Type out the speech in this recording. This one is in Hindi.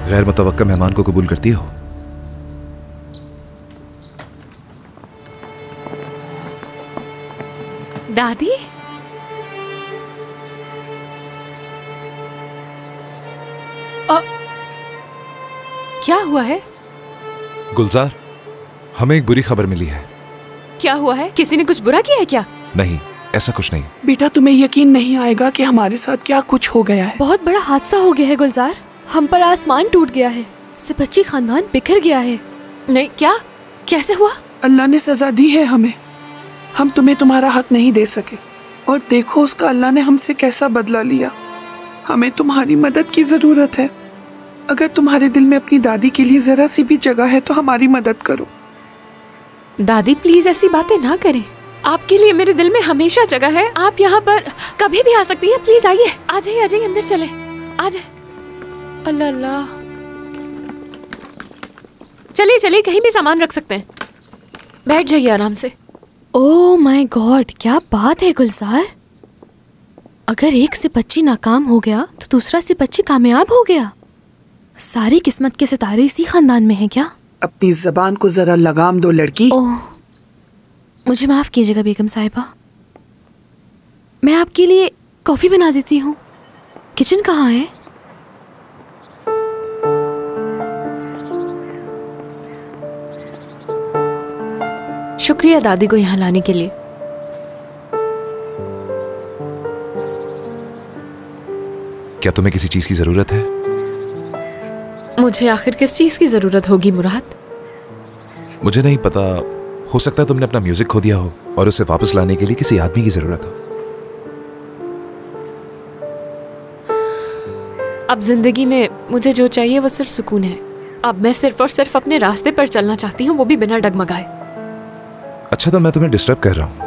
गैर मुतवक्का मेहमान को कबूल करती हो? दादी, क्या हुआ है? गुलजार, हमें एक बुरी खबर मिली है। क्या हुआ है? किसी ने कुछ बुरा किया है क्या? नहीं, ऐसा कुछ नहीं। बेटा, तुम्हें यकीन नहीं आएगा कि हमारे साथ क्या कुछ हो गया है। बहुत बड़ा हादसा हो गया है गुलजार। हम पर आसमान टूट गया है, सिपच्ची खानदान बिखर गया है। नहीं, क्या? कैसे हुआ? अल्लाह ने सजा दी है हमें। हम तुम्हें तुम्हारा हक नहीं दे सके, और देखो उसका अल्लाह ने हमसे कैसा बदला लिया। हमें तुम्हारी मदद की जरूरत है। अगर तुम्हारे दिल में अपनी दादी के लिए जरा सी भी जगह है तो हमारी मदद करो। दादी प्लीज ऐसी बातें ना करें। आपके लिए मेरे दिल में हमेशा जगह है। आप यहाँ पर कभी भी आ सकती हैं। प्लीज आइए, आ जाइए, आ जाइए, अंदर चले, आ जाए। अल्लाह अल्लाह, चलिए चलिए, कहीं भी सामान रख सकते हैं। बैठ जाइए आराम से। ओह माय गॉड, क्या बात है गुलजार। अगर एक सिपच्ची नाकाम हो गया तो दूसरा सिपच्ची कामयाब हो गया। सारी किस्मत के सितारे इसी खानदान में हैं क्या? अपनी जबान को जरा लगाम दो लड़की। ओह, मुझे माफ कीजिएगा बेगम साहिबा, मैं आपके लिए कॉफी बना देती हूँ। किचन कहाँ है? शुक्रिया दादी को यहाँ लाने के लिए। क्या तुम्हें किसी चीज की जरूरत है? मुझे आखिर किस चीज की जरूरत होगी मुराद? मुझे नहीं पता, हो सकता है तुमने अपना म्यूजिक खो दिया हो और उसे वापस लाने के लिए किसी आदमी की जरूरत हो। अब जिंदगी में मुझे जो चाहिए वो सिर्फ सुकून है। अब मैं सिर्फ और सिर्फ अपने रास्ते पर चलना चाहती हूँ, वो भी बिना डगमगाए। अच्छा, तो मैं तुम्हें डिस्टर्ब कर रहा हूँ।